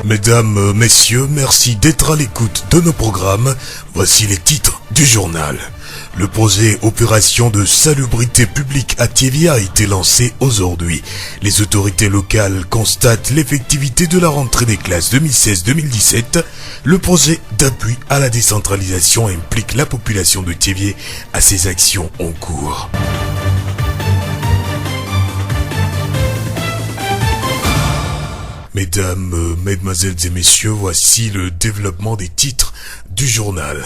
Mesdames, messieurs, merci d'être à l'écoute de nos programmes. Voici les titres du journal. Le projet Opération de salubrité publique à Thiévié a été lancé aujourd'hui. Les autorités locales constatent l'effectivité de la rentrée des classes 2016-2017. Le projet d'appui à la décentralisation implique la population de Thiévié à ses actions en cours. Mesdames, mesdemoiselles et messieurs, voici le développement des titres du journal.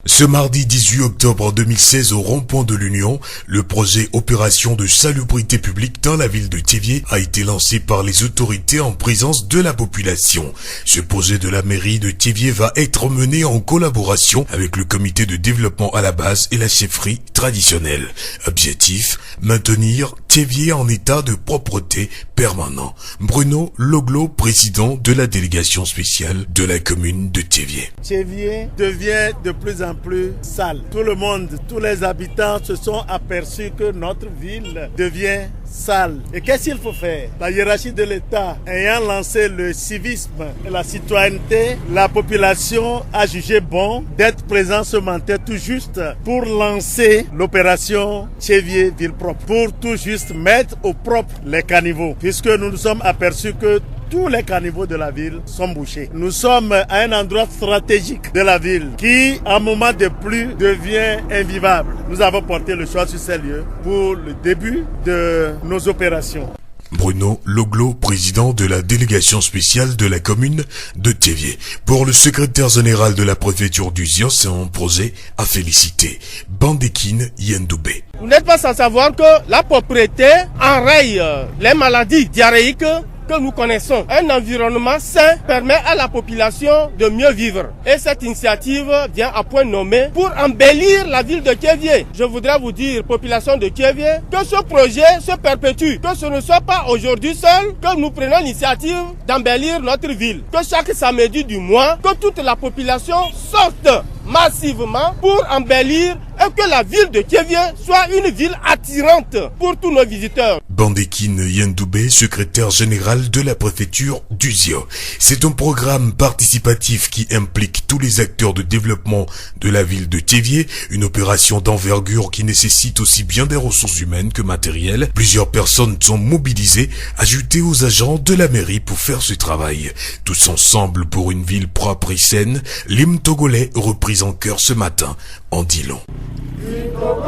Ce mardi 18 octobre 2016, au rond-point de l'Union, le projet Opération de salubrité publique dans la ville de Thiévié a été lancé par les autorités en présence de la population. Ce projet de la mairie de Thiévié va être mené en collaboration avec le comité de développement à la base et la chefferie traditionnelle. Objectif, maintenir Thiévié en état de propreté permanent. Bruno Loglo, président de la délégation spéciale de la commune de Thiévié. Thiévié devient de plus en plus sale. Tout le monde, tous les habitants se sont aperçus que notre ville devient sale. Et qu'est-ce qu'il faut faire? La hiérarchie de l'État ayant lancé le civisme et la citoyenneté, la population a jugé bon d'être présent ce matin tout juste pour lancer l'opération Thiévié Ville Propre, pour tout juste mettre au propre les caniveaux, puisque nous nous sommes aperçus que tous les caniveaux de la ville sont bouchés. Nous sommes à un endroit stratégique de la ville qui, en moment de pluie, devient invivable. Nous avons porté le choix sur ces lieux pour le début de nos opérations. Bruno Loglo, président de la délégation spéciale de la commune de Thiévié. Pour le secrétaire général de la préfecture du Zio, c'est un projet à féliciter. Bandekine Yendoubé. Vous n'êtes pas sans savoir que la propreté enraye les maladies diarrhéiques que nous connaissons. Un environnement sain permet à la population de mieux vivre. Et cette initiative vient à point nommé pour embellir la ville de Thiévié. Je voudrais vous dire, population de Thiévié, que ce projet se perpétue. Que ce ne soit pas aujourd'hui seul que nous prenons l'initiative d'embellir notre ville. Que chaque samedi du mois, que toute la population sorte massivement pour embellir et que la ville de Thiévié soit une ville attirante pour tous nos visiteurs. Bandekine Yendoubé, secrétaire général de la préfecture du Zio. C'est un programme participatif qui implique tous les acteurs de développement de la ville de Thiévié, une opération d'envergure qui nécessite aussi bien des ressources humaines que matérielles. Plusieurs personnes sont mobilisées, ajoutées aux agents de la mairie pour faire ce travail. Tous ensemble pour une ville propre et saine, l'hymne togolais repris en chœur ce matin en dit long. Du Togo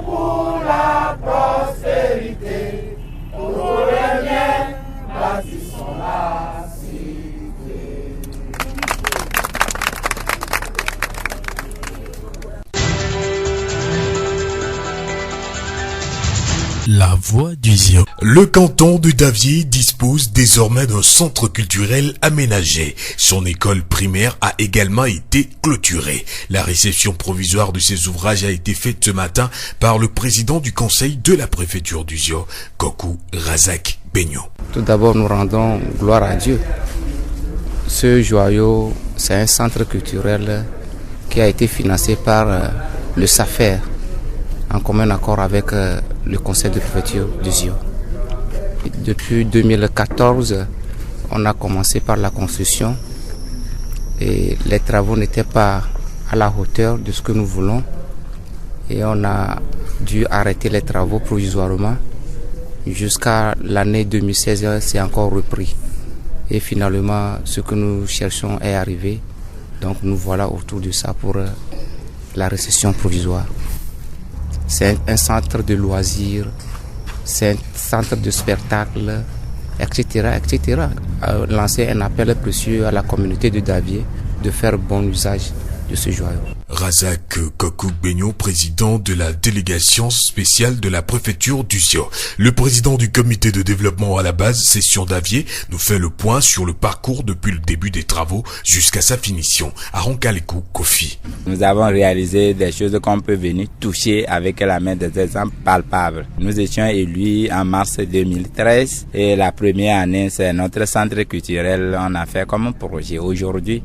pour la prospérité, pour les miens, bâtissons la cité. La voix du Zio. Le canton de Davié dispose désormais d'un centre culturel aménagé. Son école primaire a également été clôturée. La réception provisoire de ces ouvrages a été faite ce matin par le président du conseil de la préfecture du Zio, Kokou Razak Benyo. Tout d'abord, nous rendons gloire à Dieu. Ce joyau, c'est un centre culturel qui a été financé par le SAFER, en commun accord avec le conseil de préfecture du Zio. Depuis 2014, on a commencé par la construction et les travaux n'étaient pas à la hauteur de ce que nous voulons et on a dû arrêter les travaux provisoirement jusqu'à l'année 2016, c'est encore repris. Et finalement, ce que nous cherchons est arrivé. Donc nous voilà autour de ça pour la réception provisoire. C'est un centre de loisirs, c'est un centre de spectacle, etc., etc. Lancer un appel précieux à la communauté de Davié de faire bon usage de ce joyau. Razak Kokou Benyo, président de la délégation spéciale de la préfecture du Zio. Le président du comité de développement à la base, Session Davié, nous fait le point sur le parcours depuis le début des travaux jusqu'à sa finition. À Ronkalekou Kofi. Nous avons réalisé des choses qu'on peut venir toucher avec la main, des exemples palpables. Nous étions élus en mars 2013 et la première année, c'est notre centre culturel. On a fait comme un projet. Aujourd'hui,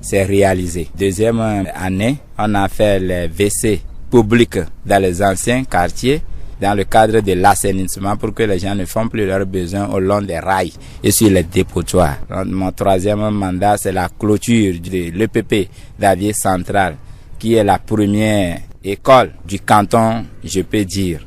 c'est réalisé. Deuxième année, on a fait les WC publics dans les anciens quartiers dans le cadre de l'assainissement pour que les gens ne font plus leurs besoins au long des rails et sur les dépotoirs. Mon troisième mandat, c'est la clôture de l'EPP d'Avier Central, qui est la première école du canton, je peux dire.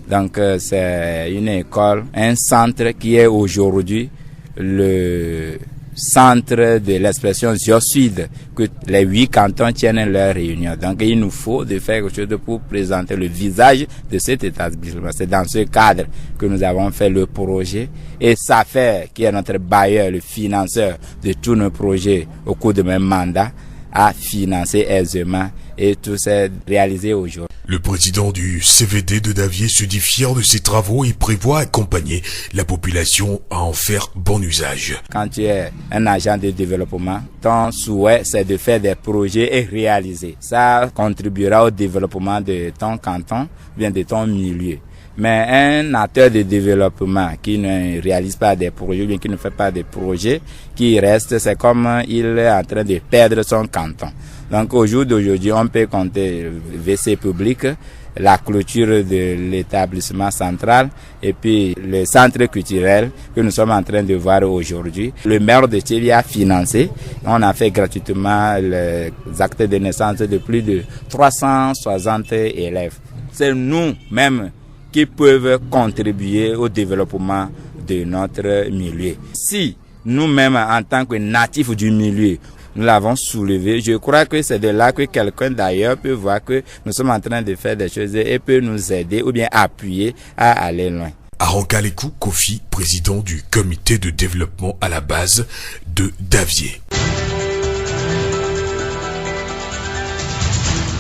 Donc c'est une école, un centre qui est aujourd'hui le centre de l'expression géocide, que les 8 cantons tiennent leur réunion. Donc il nous faut de faire quelque chose pour présenter le visage de cet établissement. C'est dans ce cadre que nous avons fait le projet, et SAFER, qui est notre bailleur, le financeur de tous nos projets au cours de mes mandats, a financé aisément, et tout s'est réalisé aujourd'hui. Le président du CVD de Davier se dit fier de ses travaux et prévoit accompagner la population à en faire bon usage. Quand tu es un agent de développement, ton souhait c'est de faire des projets et réaliser. Ça contribuera au développement de ton canton, bien de ton milieu. Mais un acteur de développement qui ne réalise pas des projets, bien qui ne fait pas des projets, qui reste, c'est comme il est en train de perdre son canton. Donc au jour d'aujourd'hui, on peut compter le WC public, la clôture de l'établissement central et puis le centre culturel que nous sommes en train de voir aujourd'hui. Le maire de Thiévi a financé. On a fait gratuitement les actes de naissance de plus de 360 élèves. C'est nous-mêmes qui peuvent contribuer au développement de notre milieu. Si nous-mêmes, en tant que natifs du milieu, nous l'avons soulevé, je crois que c'est de là que quelqu'un d'ailleurs peut voir que nous sommes en train de faire des choses et peut nous aider ou bien appuyer à aller loin. Arankalekou Kofi, président du comité de développement à la base de Davier.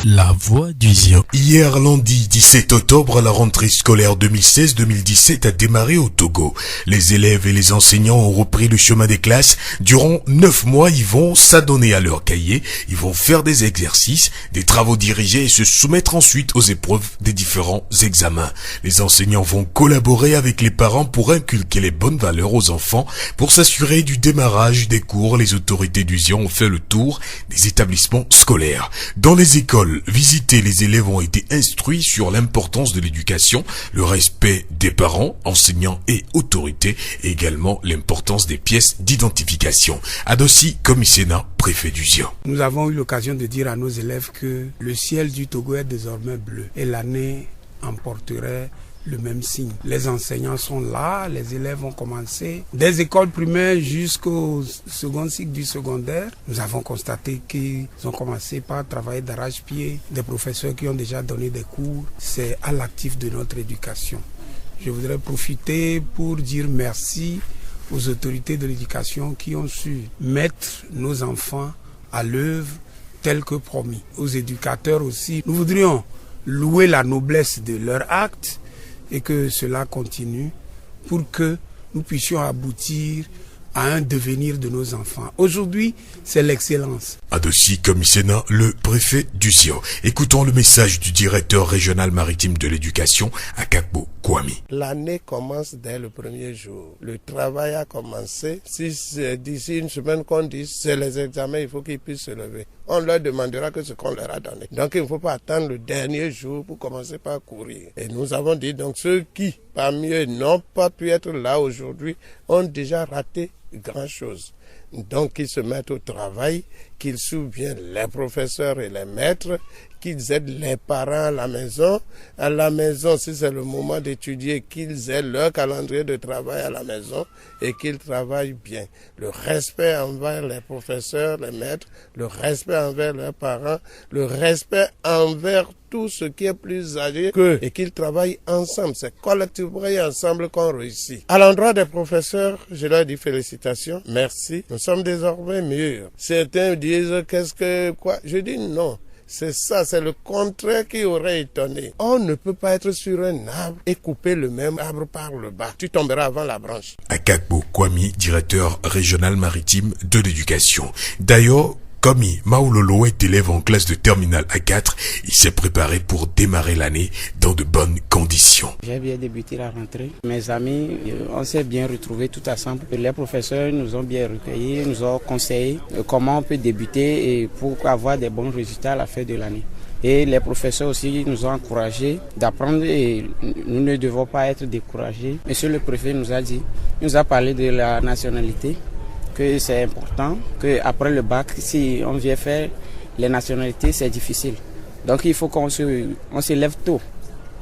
La voix du Zion. Hier, lundi 17 octobre, la rentrée scolaire 2016-2017 a démarré au Togo. Les élèves et les enseignants ont repris le chemin des classes. Durant 9 mois, ils vont s'adonner à leur cahier, ils vont faire des exercices, des travaux dirigés et se soumettre ensuite aux épreuves des différents examens. Les enseignants vont collaborer avec les parents pour inculquer les bonnes valeurs aux enfants. Pour s'assurer du démarrage des cours, les autorités du Zion ont fait le tour des établissements scolaires. Dans les écoles visitées, les élèves ont été instruits sur l'importance de l'éducation, le respect des parents, enseignants et autorités, et également l'importance des pièces d'identification. Adossi Komisena, préfet du Zion. Nous avons eu l'occasion de dire à nos élèves que le ciel du Togo est désormais bleu et l'année emporterait le même signe. Les enseignants sont là, les élèves ont commencé. Des écoles primaires jusqu'au second cycle du secondaire, nous avons constaté qu'ils ont commencé par travailler d'arrache-pied. Des professeurs qui ont déjà donné des cours, c'est à l'actif de notre éducation. Je voudrais profiter pour dire merci aux autorités de l'éducation qui ont su mettre nos enfants à l'œuvre tel que promis. Aux éducateurs aussi, nous voudrions louer la noblesse de leur acte et que cela continue pour que nous puissions aboutir à un devenir de nos enfants. Aujourd'hui, c'est l'excellence. Adossi Komisena, le préfet du Zion. Écoutons le message du directeur régional maritime de l'éducation, Akakbo Kwami. L'année commence dès le premier jour. Le travail a commencé. Si c'est d'ici une semaine qu'on dit c'est les examens, il faut qu'ils puissent se lever. On leur demandera que ce qu'on leur a donné. Donc il ne faut pas attendre le dernier jour pour commencer par courir. Et nous avons dit donc ceux qui, parmi eux, n'ont pas pu être là aujourd'hui, ont déjà raté grand chose. Donc qu'ils se mettent au travail, qu'ils soutiennent les professeurs et les maîtres, qu'ils aident les parents à la maison. À la maison, si c'est le moment d'étudier, qu'ils aient leur calendrier de travail à la maison et qu'ils travaillent bien. Le respect envers les professeurs, les maîtres, le respect envers leurs parents, le respect envers tout ce qui est plus âgé qu'eux et qu'ils travaillent ensemble. C'est collectivement et ensemble qu'on réussit. À l'endroit des professeurs, je leur dis félicitations, merci. Nous sommes désormais mûrs. Certains disent quoi? Je dis non. C'est ça, c'est le contraire qui aurait étonné. On ne peut pas être sur un arbre et couper le même arbre par le bas. Tu tomberas avant la branche. Akakbo Kwami, directeur régional maritime de l'éducation. D'ailleurs, Komi Maulolo est élève en classe de terminale A4. Il s'est préparé pour démarrer l'année dans de bonnes conditions. J'ai bien débuté la rentrée. Mes amis, on s'est bien retrouvés tout ensemble. Les professeurs nous ont bien recueillis, nous ont conseillé comment on peut débuter et pour avoir des bons résultats à la fin de l'année. Et les professeurs aussi nous ont encouragés d'apprendre et nous ne devons pas être découragés. Monsieur le préfet nous a parlé de la nationalité, que c'est important, qu'après le bac, si on vient faire les nationalités, c'est difficile. Donc il faut qu'on se lève tôt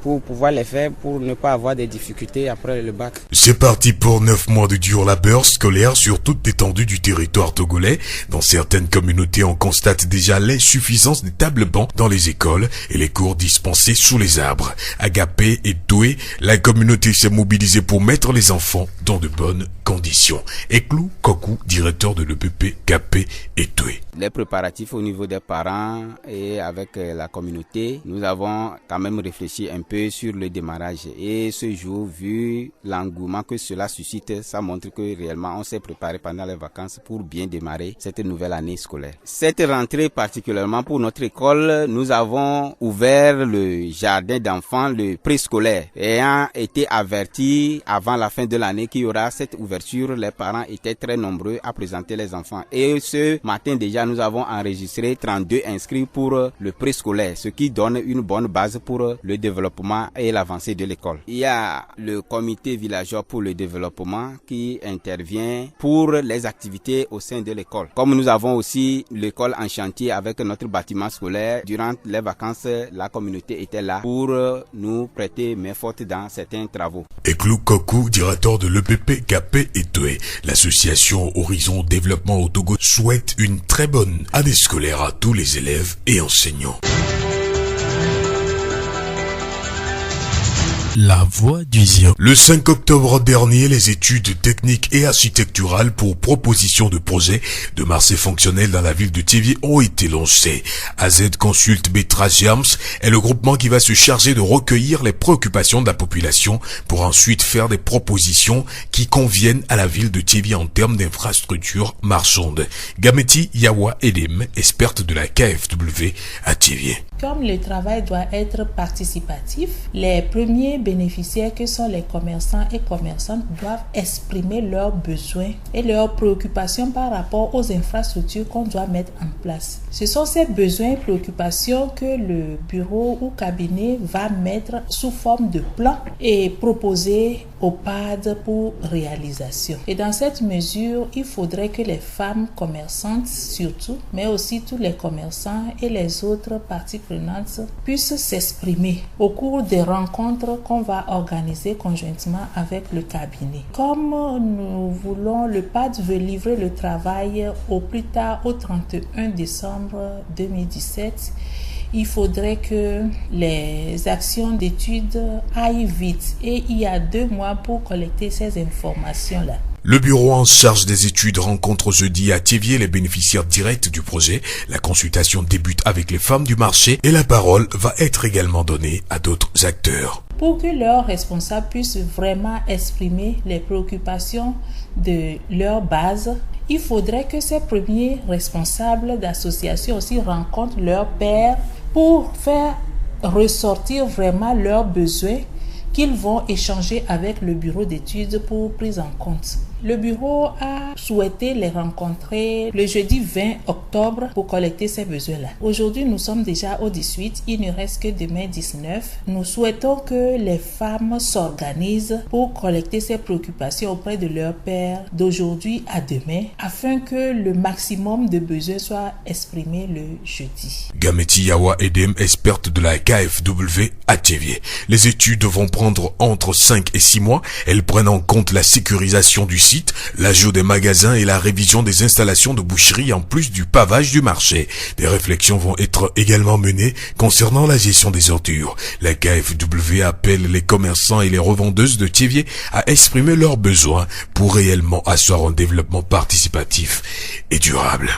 pour pouvoir les faire, pour ne pas avoir des difficultés après le bac. C'est parti pour 9 mois de dur labeur scolaire sur toute l'étendue du territoire togolais. Dans certaines communautés, on constate déjà l'insuffisance des tables bancs dans les écoles et les cours dispensés sous les arbres. À Gapé et Doué, la communauté s'est mobilisée pour mettre les enfants dans de bonnes conditions. Eklou Kokou, directeur de l'EPP Gapé et Doué. Les préparatifs au niveau des parents et avec la communauté, nous avons quand même réfléchi un peu sur le démarrage. Et ce jour, vu l'engouement que cela suscite, ça montre que réellement on s'est préparé pendant les vacances pour bien démarrer cette nouvelle année scolaire. Cette rentrée particulièrement pour notre école, nous avons ouvert le jardin d'enfants, le préscolaire. Ayant été avertis avant la fin de l'année qu'il y aura cette ouverture, les parents étaient très nombreux à présenter les enfants. Et ce matin déjà, nous avons enregistré 32 inscrits pour le préscolaire, ce qui donne une bonne base pour le développement et l'avancée de l'école. Il y a le comité villageois pour le développement qui intervient pour les activités au sein de l'école. Comme nous avons aussi l'école en chantier avec notre bâtiment scolaire, durant les vacances, la communauté était là pour nous prêter main forte dans certains travaux. Eklou Kokou, directeur de l'EPP Gapé et Doué. L'association Horizon Développement au Togo souhaite une très bonne année scolaire à tous les élèves et enseignants. La voix du Zion. Le 5 octobre dernier, les études techniques et architecturales pour proposition de projet de marché fonctionnel dans la ville de Thiévié ont été lancées. AZ Consult Betra Jams est le groupement qui va se charger de recueillir les préoccupations de la population pour ensuite faire des propositions qui conviennent à la ville de Thiévié en termes d'infrastructures marchandes. Gameti Yawa Edem, experte de la KFW à Thiévié. Comme le travail doit être participatif, les premiers bénéficiaires que sont les commerçants et commerçantes doivent exprimer leurs besoins et leurs préoccupations par rapport aux infrastructures qu'on doit mettre en place. Ce sont ces besoins et préoccupations que le bureau ou cabinet va mettre sous forme de plan et proposer au PAD pour réalisation. Et dans cette mesure, il faudrait que les femmes commerçantes surtout, mais aussi tous les commerçants et les autres parties prenantes puissent s'exprimer au cours des rencontres qu'on va organiser conjointement avec le cabinet. Comme nous voulons, le PAD veut livrer le travail au plus tard au 31 décembre 2017, il faudrait que les actions d'études aillent vite et il y a 2 mois pour collecter ces informations-là. Le bureau en charge des études rencontre jeudi à Thiévié les bénéficiaires directs du projet. La consultation débute avec les femmes du marché et la parole va être également donnée à d'autres acteurs. Pour que leurs responsables puissent vraiment exprimer les préoccupations de leur base, il faudrait que ces premiers responsables d'associations aussi rencontrent leurs pairs pour faire ressortir vraiment leurs besoins qu'ils vont échanger avec le bureau d'études pour prise en compte. Le bureau a souhaité les rencontrer le jeudi 20 octobre pour collecter ces besoins-là. Aujourd'hui, nous sommes déjà au 18, il ne reste que demain 19. Nous souhaitons que les femmes s'organisent pour collecter ces préoccupations auprès de leurs pairs d'aujourd'hui à demain, afin que le maximum de besoins soit exprimé le jeudi. Gameti Yawa Edem, experte de la KFW à Thiévié. Les études vont prendre entre 5 et 6 mois. Elles prennent en compte la sécurisation du site, l'ajout des magasins et la révision des installations de boucherie en plus du pavage du marché. Des réflexions vont être également menées concernant la gestion des ordures. La KFW appelle les commerçants et les revendeuses de Thiévié à exprimer leurs besoins pour réellement asseoir un développement participatif et durable.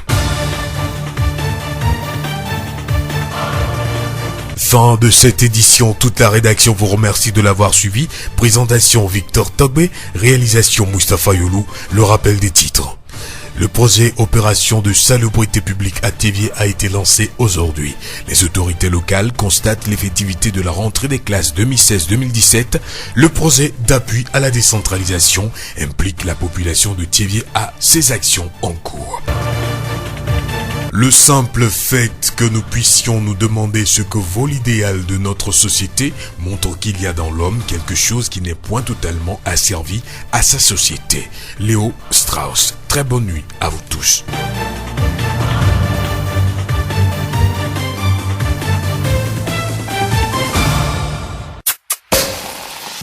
Fin de cette édition, toute la rédaction vous remercie de l'avoir suivi. Présentation Victor Togbe, réalisation Mustapha Youlou, le rappel des titres. Le projet opération de salubrité publique à Thiévié a été lancé aujourd'hui. Les autorités locales constatent l'effectivité de la rentrée des classes 2016-2017. Le projet d'appui à la décentralisation implique la population de Thiévié à ses actions en cours. Le simple fait que nous puissions nous demander ce que vaut l'idéal de notre société montre qu'il y a dans l'homme quelque chose qui n'est point totalement asservi à sa société. Léo Strauss, très bonne nuit à vous tous.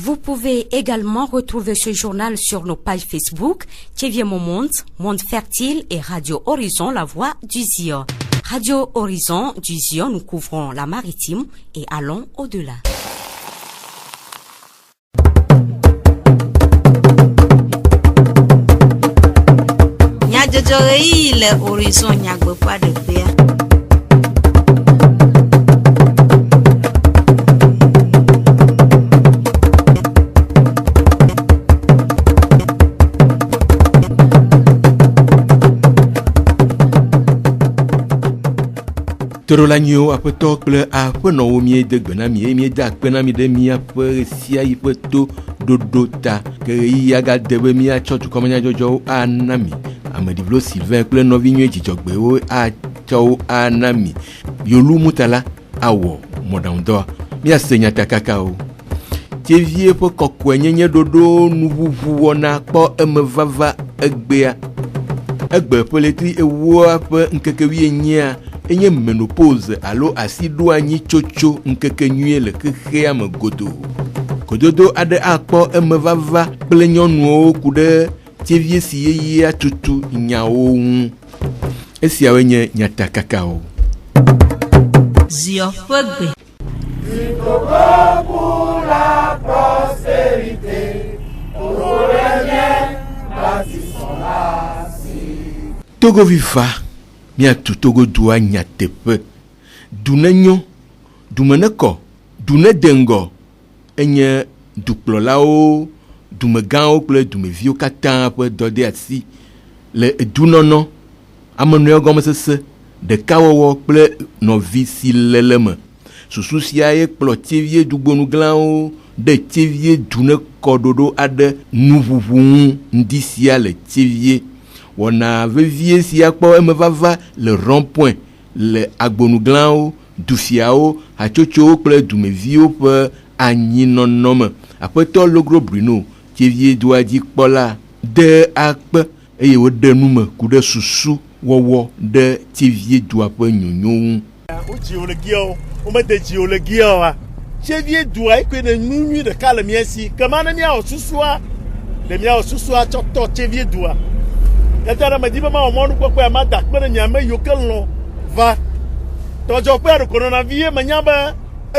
Vous pouvez également retrouver ce journal sur nos pages Facebook, Tchévier Mon Monde, Monde Fertile et Radio Horizon, La Voix du Zion. Radio Horizon du Zion, nous couvrons la maritime et allons au-delà. Le Horizon n'y pas de paix. Trolanyo apeto kple aƒenɔwo míede gbena mie míeda akpena mi ɖe míaƒe sia yi ƒe to ɖoɖo ta ke ɣeyiɣi agade be míatsɔ dukɔmenyadzɔdzɔwo ana mi ameɖiblo Sylvain kple nɔvi nyuie dzidzɔgbewo atsɔwo ana mi Yolu Mutala awɔ mɔɖaŋudɔ míase nyatakakawo Tevie ƒe kɔkɔenyenye ɖoɖo nuʋuʋu wɔna kpɔ eme vava egbea egbe ƒe letri ewoa ƒe ŋkeke 8 enye menopause alo asi ɖo anyi tsotso ŋkeke nyuie le xexea me godo. Kododo aɖe akpɔ eme vava kple nyɔnuwo ku ɖe tevie si yeyea tutu nyawo ŋu. Esiawoe nye nyatakakawo. Zion ƒe gbe. Du Togo pour la prospérité, pour les miens, bâtissons la cité. Togo viva. Miatu Togo dua nyateƒe dune nyo dumene kɔ dune dengo enye dukplɔlawo dumegãwo kple dumeviwo katã ƒe dɔ de asi le edunɔnɔ amenɔewo gɔmesese ɖekawɔwɔ kple nɔvi si le me susu sia ye kplɔ tevie dugbonuglawo ɖe tevie dune kɔɖoɖo aɖe nuʋuʋu ŋu ŋdi sia le tevie wɔna vevie sia kpɔ eme vava le rond-point le agbonuglawo dufiawo hatsotsowo kple dumeviwo ƒe anyinɔnɔ me aƒetɔ Logro Bruno tevie doa dzi kpɔla de akpe eye woɖe nume ku ɖe susu wɔwɔ ɖe tevie doa ƒe nyonyo ŋu. Tevie doa ekpe ne nyunyui ɖeka le mía si kema ne míawɔ susua le míawɔ susua tsɔ tɔ tevie doa. Yatara me di be ma mɔnu kpɔkpɔ ma da kpe ne nyame yiwo ke lɔ va tɔdzɔkpe aɖokɔnɔ vie menya be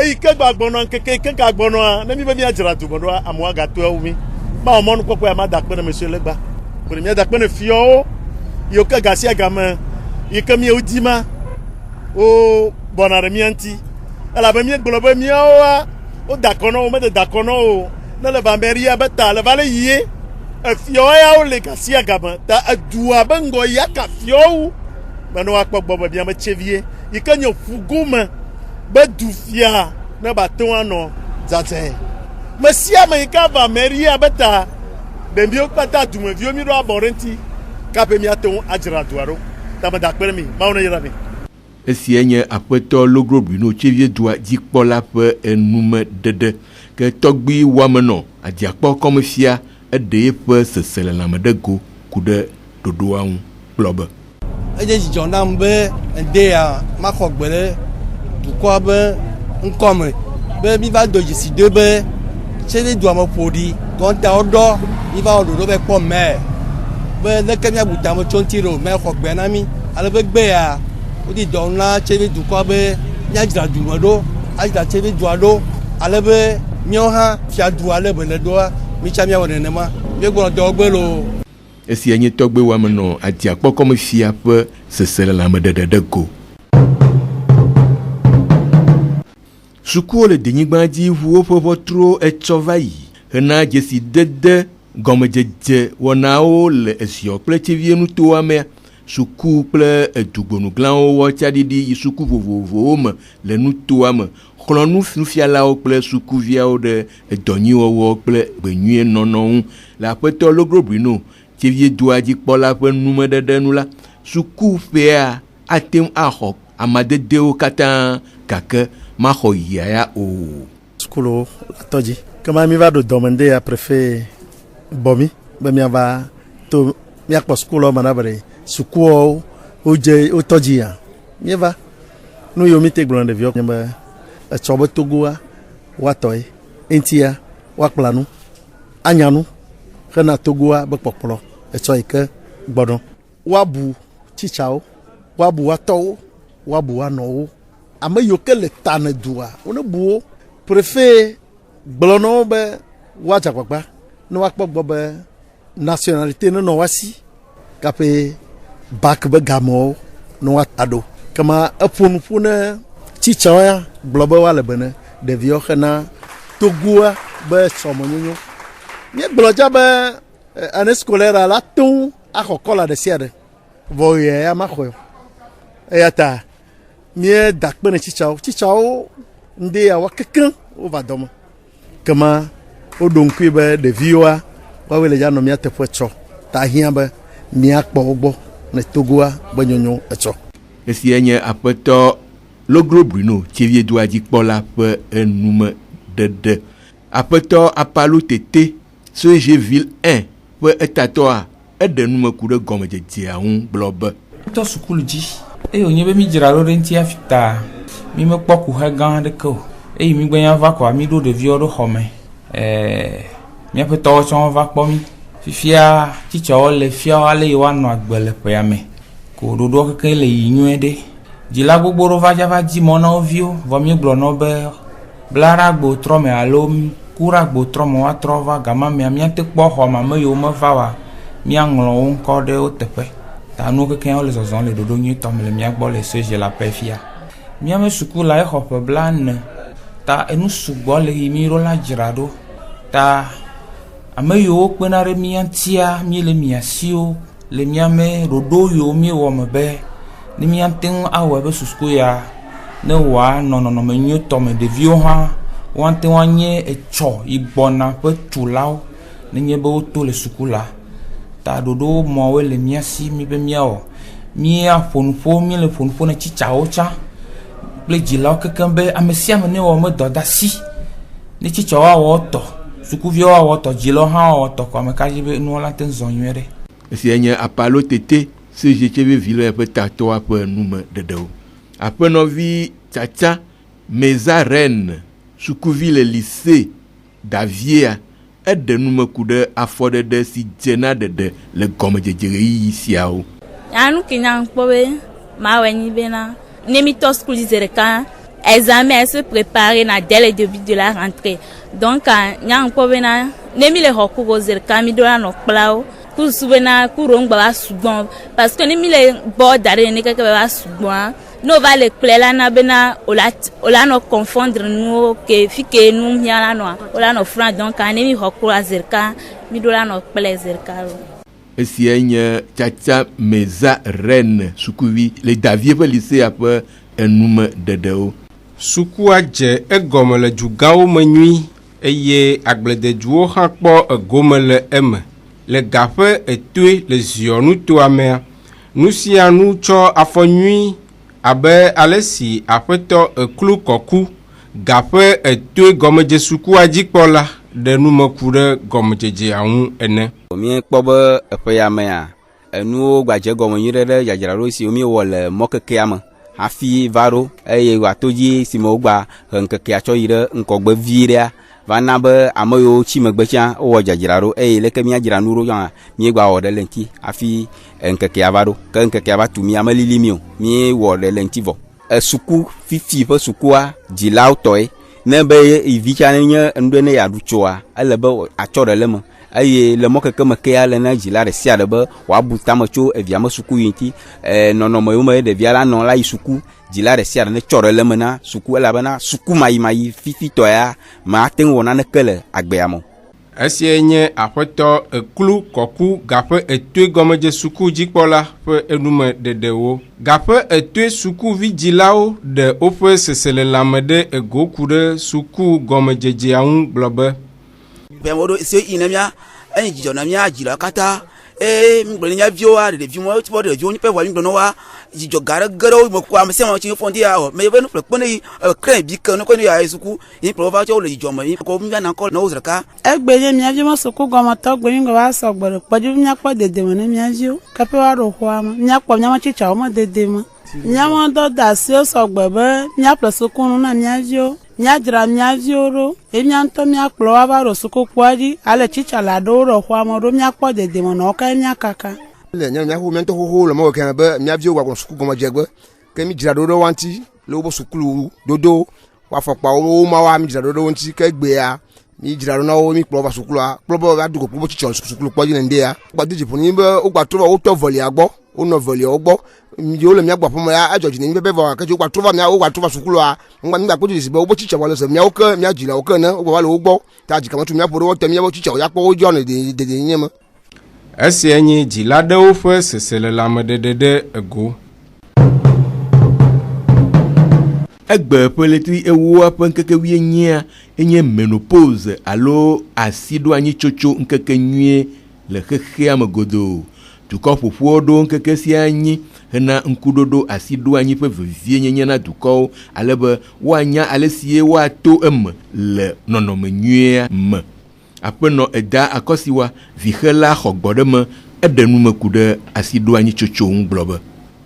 eyi ke gbagbɔnɔ nkeke ke gagbɔnɔa ne mi be míadzra du mɔɖoa amewo agato ewu mi ma mɔnu kpɔkpɔ ma da kpe ne monsieur legba ko ne míada kpe ne fiɔwo yiwo ke gasia game yi ke míewo di ma wo bɔna ɖe mía ŋuti elabe míegblɔ be míawoa wo da kɔnɔ wo mede da kɔnɔ o ne le bameria be ta le va le yie Fioya le kasia gama ta adua bango ya ka fiou mano akpɔ gbɔ be biame tsevie yi ke nye fugome be dufia ne bato anɔ dzadze mesia me yi ka va meria beta ɖeviwo kpata dumeviwo mi ɖo abɔ ɖe ŋuti kape miate ŋu adzra dua ɖo ta me da kpe ɖe mi mawo ne yra mi. Esia nye aƒetɔ Logro Bruno tevie dua dzikpɔla ƒe enume ɖeɖe ke tɔgbi wɔmenɔ adiakpɔ kɔmefia eɖe ƒe sese le lãme ɖe go ku ɖe ɖoɖoa ŋu kplɔ be. Edze dzidzɔ nam be edea maxɔ gbe ɖe dukɔa be ŋkɔme be mi va do dzesi do be tsevi dua me ƒo ɖi tɔntawo ɖɔ mi va wɔ ɖoɖo be kpɔ mɛ be leke miabu tame tso ŋuti ɖo mɛ xɔ gbe na mi ale be gbea wodi dɔ na tsevi dukɔa be miadzra dume ɖo adzra tsevi dua ɖo ale be míawo hã fia dua ale be le ɖoa mitsa miawɔ nenema míegblɔ dɔ gbe lo. Esia nye tɔgbe wɔmenɔ adiakpɔ kɔmefia ƒe sese le lãmeɖeɖe ɖe go. Sukuwo le denyigba dzi ʋuwo ƒe ʋɔtruwo etsɔ va yi hena dzesidede gɔmedzedze wɔnawo le eziɔ kple tevie nutoa mea suku kple edugbonuglawo wɔ tsaɖiɖi yi suku vovovowo me le nutoa me xlɔnu nufialawo kple sukuviawo ɖe edɔnyiwɔwɔ kple gbenyuie nɔnɔ ŋu le aƒetɔ Logro Bruno tevie doa dzikpɔla ƒe numeɖeɖe nu la sukuƒea atem axɔ amadedewo katã gake maxɔ yia o. Sukulo atɔdzi kema mi va do dɔme de ya préfet bɔmi be miava to miakpɔ sukulɔ me na be sukuwo wodze wotɔdzi ya mieva nu yiwo mi te gblɔ na ɖeviwo nye be etsɔ be togoa woatɔe eŋtia woakpla nu anya nu hena togoa be kpɔkplɔ etsɔ yi ke gbɔnɔ woabu tsitsawo woabu woatɔwo woabu woanɔwo ame yiwo ke le ta ne dua wone bu wo préfet gblɔ na wo be woadze agbagba ne woakpɔ gbɔ be nationalité ne nɔ woasi kape bak be gamewo ne woaɖo kema eƒo nu ƒo ne tsitsawo ya gblɔ be woale be ne ɖeviwo hena togoa be sɔmɔnyonyo míegblɔ dza be année scolaire la to axɔ kɔla ɖe sia ɖe vɔ ɣe ya maxɔe eya ta míeda kpe ne tsitsawo ŋde ya woakekeŋ wova dɔme kema woɖo ŋkui be ɖeviwoa woawoe le dza nɔ mía teƒe tsɔ ta hiã be míakpɔ wo gbɔ ne togoa be nyonyo etsɔ. Esia nye aƒetɔ Logro Bruno Tcheviedoa dzikpɔla ƒe enume ɖeɖe. Aƒetɔ Apalo Tete Sojeville 1 ƒe etatɔa eɖe nume ku ɖe gɔmedzedzea ŋu gblɔ be. Tɔ sukulu dzi eye wònye be mi dzra ɖo ɖe ŋuti hafi ta mi mekpɔ kuhe gã aɖeke o eye mi gbenya va kɔa mi ɖo ɖeviwo ɖo xɔ me míaƒe tɔwo tsɔ va kpɔ mi fifia tsitsawo le fia ale yi woanɔ agbe le ƒea me ko ɖoɖoa keke le yi nyuie ɖe dzila gbogbo ɖo va dza va dzi mɔ na wo viwo vɔ mi gblɔ na wo be bla ɖe agbo trɔ me alo ku ɖe agbo trɔ me woatrɔ va gama mea míate kpɔ xɔ me ame yiwo meva wa míaŋlɔ wo ŋkɔ ɖe wo teƒe ta nuwo keke le zɔzɔm le ɖoɖo nyuitɔ me le mía gbɔ le soje la ƒe fia míame sukula exɔ ƒe 40 ta enu sugbɔ le yi mi ɖo la dzra ɖo ta ame yiwo kpena ɖe mía ŋutia mi le mia siwo le míame ɖoɖo yiwo mi wɔ me be ne míate ŋu awɔ be suku ya ne wòanɔ nɔnɔme nyuitɔ me ɖeviwo hã woate ŋu anye etsɔ yi gbɔna ƒe tulawo nenye be woto le suku la ta ɖoɖo mɔwoe le mía si mi be míawɔ míaƒo nu ƒo mi le ƒo nu ƒo ne tsitsawo tsã kple dzilawo kekeŋ be ame sia ame ne wɔ me dɔdasi ne tsitsawo awɔ tɔ sukuviwo awɔ tɔ dzilawo hã awɔ tɔ ko ame ka dzi be nuwo la te zɔ nyuie ɖe. Esia nye Apalo Tete Sojeville ƒe tatɔa ƒe nume ɖeɖewo. Aƒenɔvi Tsatsa Meza Reine sukuvi le lycée Daviea eɖe nume ku ɖe afɔɖeɖe si dzena ɖeɖe le gɔmedzedze ɣeyiɣi siawo. Anu ke nya kpɔ be mawɔ nyi bena ne mi tɔ sukulu dzi ɖeka examen se préparer na dès le début de la rentrée donc nya kpɔ bena ne mi le xɔ kugo zi ɖeka mi do la nɔ kplawo kusu bena kuro ŋgba va sugbɔn parce que ne mi le bɔ da ɖe ne keke va sugbɔn no va le kple la na bena o la nɔ confondre nuwo ke fi ke nu mia la nɔ o la nɔ fran donc ne mi xɔ kuro zi ɖeka mi do la nɔ kple zi ɖeka lo. Esia nye Tsatsa Meza Reine sukuvi le Davie ƒe lycée ƒe enume ɖeɖewo. Sukua dze egɔme le dugãwo me nyui eye agblededuwo hã kpɔ egome le eme le gaƒe etoe le ziɔnu toa mea nu sia nu tsɔ afɔ nyui abe ale si aƒetɔ eklu kɔku gaƒe etoe gɔmedze sukua dzikpɔla ɖe nume ku ɖe gɔmedzedzea ŋu ene. Míekpɔ be eƒe ya mea enuwo gbadze gɔme nyui ɖe dzadzraɖo si míewɔ le mɔkekea me hafi va ɖo eye wòato dzi si me wogba he ŋkekea tsɔ yi ɖe ŋkɔgbe vi ɖea va na be ame yiwo tsi megbe tsã wowɔ dzadzraɖo eye leke míadzra nu ɖo yɔa míegba wɔ ɖe le ŋuti hafi ŋkekea va ɖo ke ŋkekea va tu mi ame lili mi o míewɔ ɖe le ŋuti vɔ. Suku fifi ƒe sukua dzilawo tɔe ne be ivi tsã nye ŋɖe ne yaɖu tsoa ele be atsɔ ɖe le me eye le mɔkeke me kea le na dzila ɖe sia ɖe be wòabu tame tso evia me suku yi ŋuti nɔnɔme yiwo me ɖevia la nɔ la yi suku dzila ɖe sia ɖe ne tsɔ ɖe le me na suku elabena suku mayi fifitɔ ya mate ŋu wɔ naneke le agbea me. Esia nye aƒetɔ eklu kɔku gaƒe etoe gɔmedze suku dzikpɔla ƒe enume ɖeɖewo. Gaƒe etoe sukuvi dzilawo ɖe woƒe seselelãme ɖe ego ku ɖe suku gɔmedzedzea ŋu gblɔ be. Bɛnwo ɖo ese yi na mía enyi dzidzɔ na mía dzilawo katã e mi gbele nya vio a de vi mo ti bo de vio ni pe wa mi gbono wa jijo gara gara mo ko am se mo ti fon dia o me be no pe ni kren bi kan no ko ni ya isuku yi prova cho le jijo mo yi ko mi na ko na uzraka egbe mi avio mo suku go mo to gbe mi go wa so gboro poju mi apo dede mo ni mi avio ka pe wa ro ho am mi apo mi ma chicha o mo dede mo mi ma do da si o so gbebe mi apo suku na mi avio mi ajra mi avio ro e mi anto mi apo wa ba ro suku kwadi ale chicha la do ro ho am ro mi apo dede mo no ka mi akaka le nya mi aho mi to ho lo mo kan be mi avio wa ko suku go mo jegbe ke mi jira do wanti lo bo sukulu dodo wa fopa o ma wa mi jira do wanti ke gbe ya mi jira na o mi plova sukulu a plova wa dugo po chicho sukulu po ji nde ya gba diji fun ni be o gba trova o to volley agbo o no volley o gbo mi yo le mi agba fun ya ajoji ni be va ke o gba trova mi o gba trova sukulu a ngba mi gba po ji si be o bo chicho wa lo se mi o kan mi ajila o kan na o gba wa lo gbo ta ji kan tu mi aporo o te mi o chicho ya po o jo na de yin mo esi enyi jila de wo fe sesele la me de ego egbe peletri ewu apa nkeke wie nyia enye menopause alo asido anyi chocho nkeke nwie le khekhe amagodo duko fufu do nkeke si anyi hena nkudodo asido anyi pe vivie nyenye na duko alebe wanya alesie wa to le nonome nwie m apeno eda akosiwa vihela khogbodeme edenu mekude asido anyi chocho nglobe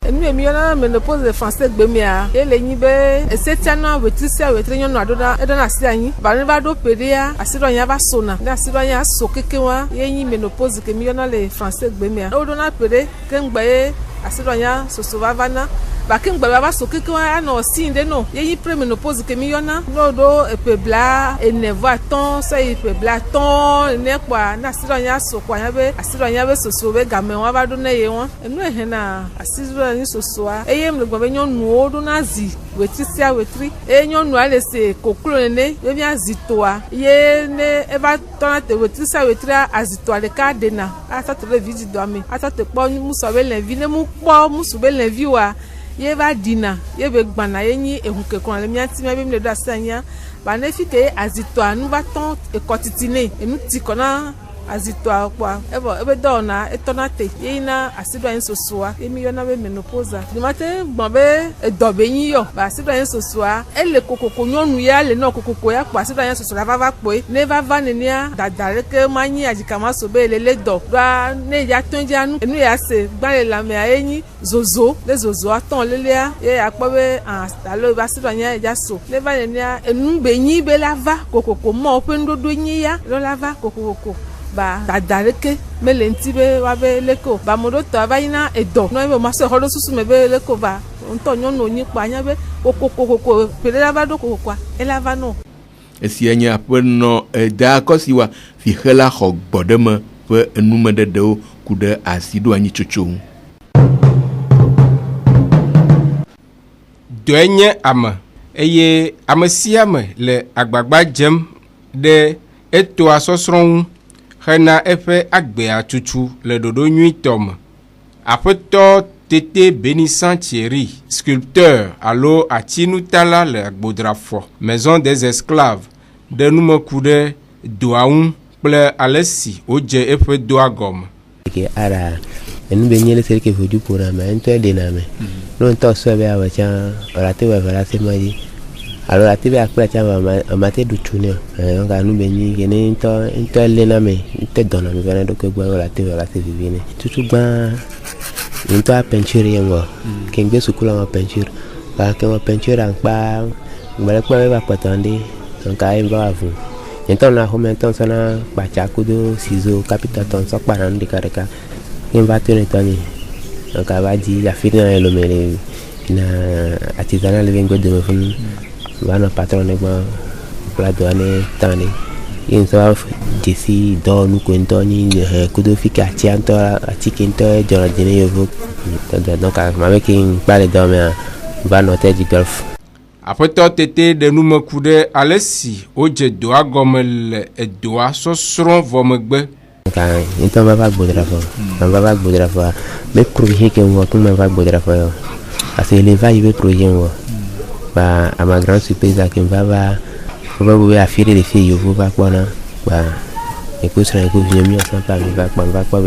enu mi yana menopause français gbemia ele nyi be esetiana wetisia wetre no adoda edona si anyi ba ba do pedia asiro nya ba sona na asiro nya so kekewa yenyi menopause ke mi yana le français gbemia o do na pere ke ngbaye asiro nya soso vavana ba ke ngbaye ba so kekewa na si nde no yenyi premenopause ke mi yana no do epebla eneva ton so epebla ton ne kwa na asiro nya so kwa nya be asiro nya be soso be game wa ba do na ye won enu ehena asiro ni sosoa eyem le gbe nyonu odo na zi wetisia wetri enyonu ale se koklo ne ye mi azitoa ye ne eba tona te wetisia wetri azitoa le ka dena ata te le vidi do ami ata te po muso be le vi ne mu po muso be le vi wa ye ba dina ye be gbana ye nyi ehunke kon le mi ati me be mi le do asanya ba ne fi ke azitoa nu ba ton e kotitine enu ti kona azitoa kwa ebe dona etonate yina asido yin sosoa emi yona be menopause di mate gbonbe edobe yin yo ba asido yin sosoa ele kokoko nyonu ya le na kokoko ya pa asido yin sosoa va po ne va ne nia dadare ke manyi ajika ma so be le do ba ne ya tonja anu enu ya se gbale la me ayin zozo le zozo aton lele ya ye apobe alo ba asido yin ja so ne va ne nia enu be yin be lava kokoko mo pe ndodo yin ya lo lava kokoko ba dadareke melenti be wa be leko ba modo to ba ina edo no be ma se holo susu me be leko ba nto nyon onyi pa anya be kokoko pele la ba do kokoko ela va no esi anya apeno da kosiwa fi hela khogbodeme pe enume de kude asido anyi chocho doenye ama eye amasiame le agbagba jem de eto asosron hena efe agbe atutu le dodo nyui tom apeto tete Bénissant Thierry sculpteur alo atinutala le agbodrafo maison des esclaves de numakude doaun ple alesi oje efe doagom ke ara enu benyele serke fodu pura ma ento de na me no ento so be awacha orate we vera se maji alors ati be akpa cha amate du tune donc anu benyi gene into le na me te dona me vena do ke gwa orate vivine tutu gba into a peinture yango kengbe sukula ma peinture ba ke ma peinture an pa ngale kwa ba patande donc ai ba avu into na home into sana ba cha kudo sizo capital ton so paran de kareka ngba tone tani donc ba di la fina lo mele na artisanal vengo de me fun wana patron egba pla doane tani in so disi do nu ko ntoni kudo fika tianto atikinto joradine yovo donc ma making pale do me va noter du golf apoto tete de nu makude alesi oje do agomel edoa sosron vomegbe kan into va bodrafo me projet que on va va bodrafo parce que les va y projet ba à ma grande surprise que va affirer les filles vous va quoi là ba écoute ça écoute mieux sans pas va quoi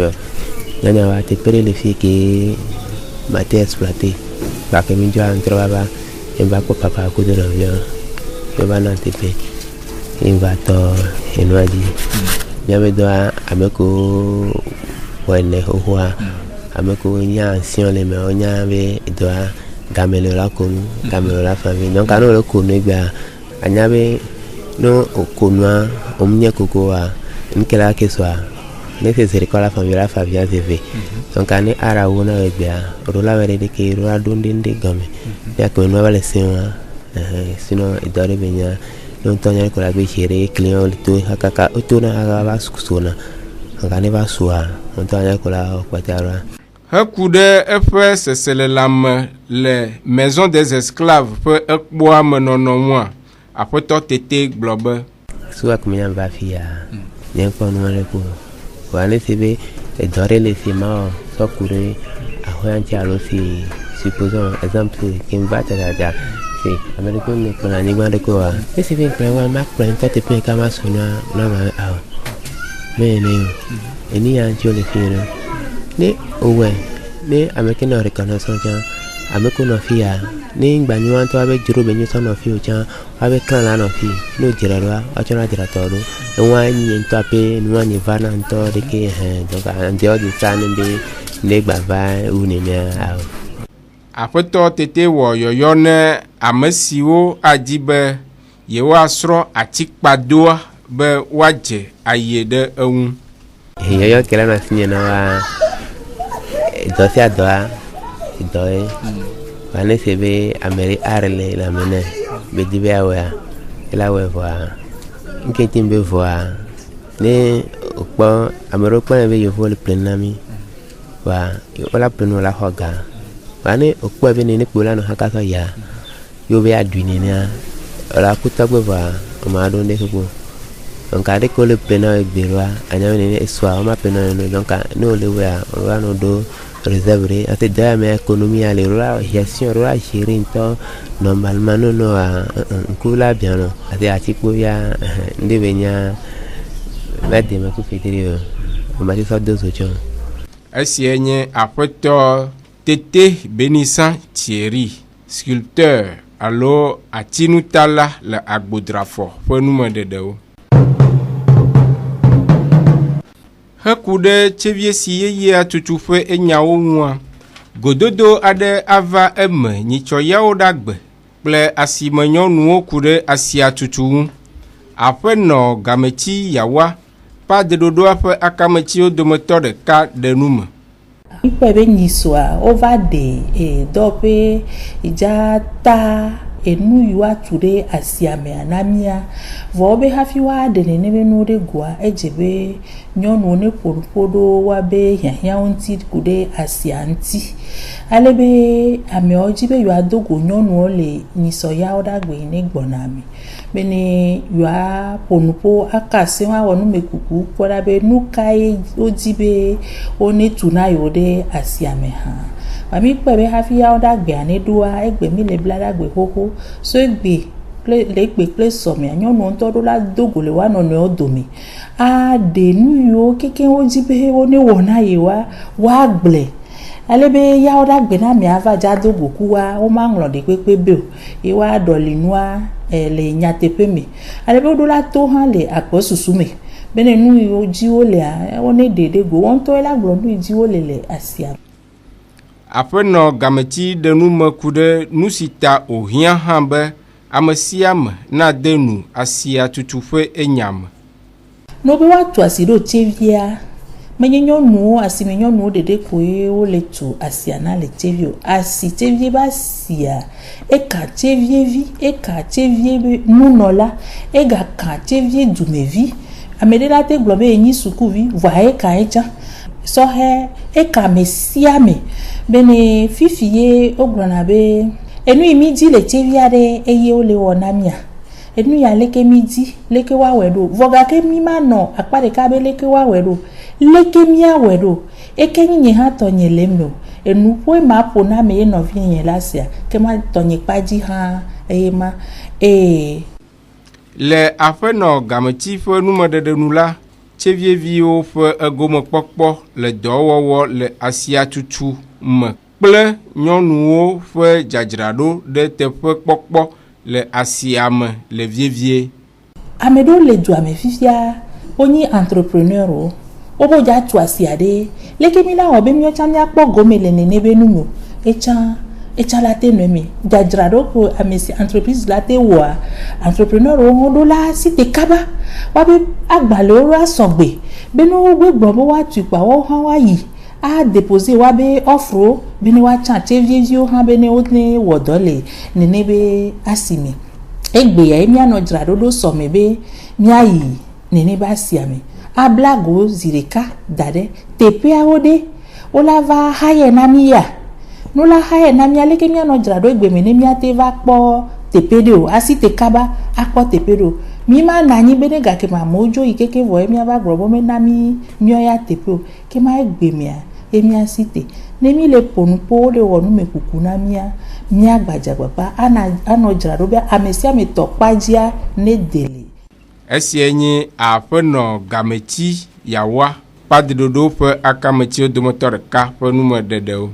Nyanya va te pere les filles qui m'a été exploité. Parce que mi joa entre baba, il va pour papa coup de l'avion. Il va dans TP. Il va to et nous a dit. Nyame doa ameko wene hoa. Ameko nya ancien les mais nya ve doa gamelo la comme gamelo la famille. Donc quand le connaît bien, anyabe no okonwa omnya kokoa nkela ke soit nécessaire que la famille TV. Donc ane ara wona bia rola were de ke rola dondende game. Ya ko no vale sinon idore benya non tonya ko la be chere client le to hakaka otona aga sona. Ngane ba soa on tonya ko la kwatara. Hakude FS c'est les maisons des esclaves pour ekboa menono moi. Après toi tété globe. Soit comme y va fia. Bien pas nous le pour. Voilà c'est bé dorer les ciments soit courir à rien tialo si supposons exemple qui me va te dire c'est américain ne connaît ni de quoi. Et c'est bien prendre ma prendre toi te prends comme ça non ah. Mais et ni un tiolo les filles. Ne ouais. Ne américain ne reconnaît ça ameko no fia ni ngbanyu anto abe juro benyu so no fia chan abe kan la no fi no jirarwa achona jiratoro enwa nyi nto ape nwa ni vana nto de ke donc ande o di sanbe ne gbava uni ne a apoto tete wo yoyo ne amasiwo ajibe yewo asro atikpadoa be waje ayede ehun yoyo kela na sinye na wa dosia doa doy wane sebe ameri arle la mene be dibe awa ela we voa nke timbe voa ne okpo amero kwa be yo vol plenami wa ola pleno la hoga wane okpo be ne pola no haka so ya yo be adwini ne ola kutagwe voa o ma do ne ko donc ade ko le pleno e berwa anya ne eswa o ma pleno no donc no le wa o no do réservé à cette dernière économie à l'euro gestion roi gérer temps normalement non a un coup là bien non à tipo ya devenia mettre ma coup fédéré on m'a dit ça deux autres asienye apoto Tété Bénissant Thierry sculpteur alors à Tinutala le agbodrafo pour nous demander de Hakude chevie siye ya tutufe enyawo nwa. Gododo ade ava eme nicho yao dagbe. Ple asimenyo nuo kude asia tutu. Ape no gamechi yawa. Pa de dodo ape akamechi o dometo de ka de nume. Ipe nyiswa ovade dope ijata enu yuwa tude asiame anamia vobe hafiwa de nebe no de gwa ejebe nyonu ne porpodo wabe yahya onti kude asianti alebe ame ojibe yuwa dogo nyonu ole niso ya odagbe ne gbonami bene yuwa ponupo akase wa wonu mekuku podabe nukai ojibe one tunayo de asiame ha ami pebe hafi ya odagbe anedua egbe mi le bladagbe koko so egbe le gbe somi anyonu onto do la dogo le wa no ne odomi a de nu yo keke ojibe one wona yewa wa gble alebe ya odagbe na mi ava ja dogo ku wa o ma nlo de pepe be o e wa dolinua le nyatepe mi alebe o do la to han le apo susu mi bene nu yo ji o le a one dede go won to la glo nu ji o le asia. Après no gameti de nous me kude nusita o hien hambe amesiam na denu asia tutufe enyam. No be watu asido chevia menyo nu asimenyo nu dede koe o letu asia na le chevio asi chevie ba sia e ka chevie vi e ka chevie nunola e ga ka chevie dumevi amedela te globe enyi sukuvi va e ka eja so he e ka mesiame bene fifiye ograna be enu imiji le cheviare eye ole wonamia enu ya leke miji leke wa wedo voga ke mi ma no apare ka be leke wa wedo leke mi a wedo eke nyi ha tonye lemno enu po ma po na me no vie lasia ke ma tonye paji ha ma le afeno gameti fo nu modede nula tsevieviwo ƒe egomekpɔkpɔ le dɔwɔwɔ le asiatutu me kple nyɔnuwo ƒe dzadzraɖo ɖe teƒe kpɔkpɔ le asia me le vievie. Ame ɖewo le dua me fifia wonye entrepreneur wo wobo dza tu asia ɖe leke mi la wɔ be míɔtsa míakpɔ gome le nene be nu me etsa la te nɔe me dzadzraɖo ko ame si entreprise la te wɔa entrepreneur wo ɖo la asi te kaba wabe agbalewo ɖo asɔgbe be ne wo gbegblɔ be woatu kpa wo hã woayi a déposer wabe offre be ne woatsa tevieviwo hã be ne wone wɔ dɔ le nene be asime egbe ya míanɔ dzraɖoɖo sɔme be míayi nene be asia me ablago zi ɖeka da ɖe teƒeawo ɖe wola va haye na mi ya no la haye na mia leke míanɔ dzraɖo egbe me ne míate va kpɔ teƒe ɖe o asi te kaba akpɔ teƒe ɖe o mi ma na anyi be ne gake ma amewo dzo yi keke vɔ ye míava gblɔ be mena míɔ ya teƒe o ke ma egbe mea ye míasi te ne mi le ƒo nuƒo le wɔ nume kuku na mía gbadzagbagba anɔ dzraɖo be ame sia ame tɔ kpadzia ne deli. Esia nye aƒenɔ Gameti Yawa kpadeɖoɖo ƒe akametsiwo dometɔ ɖeka ƒe numeɖeɖewo.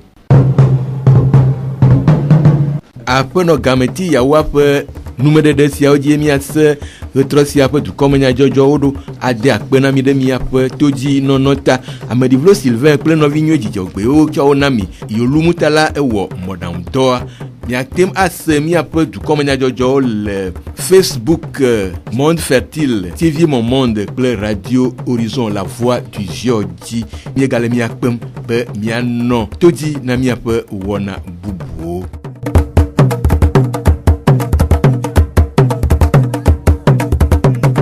Aƒenɔ Gameti Yawa ƒe numeɖeɖe siawo dzi míase ɣetrɔ sia ƒe dukɔmenyadzɔdzɔwo ɖo ade akpe na mi ɖe miaƒe todzi nɔnɔ ta. Ameɖivlo Sylvain kple nɔvinyo dzidzɔgbewo tsɔ wo na mi Yolumuta la ewɔ mɔɖaŋudɔa. Miatem ase miaƒe dukɔmenyadzɔdzɔwo le Facebook Monde Fertile, TV Mon Monde kple Radio Horizon La Voix du Zion dzi. Miegale miakpem be mianɔ todzi na miaƒe wɔna bubu.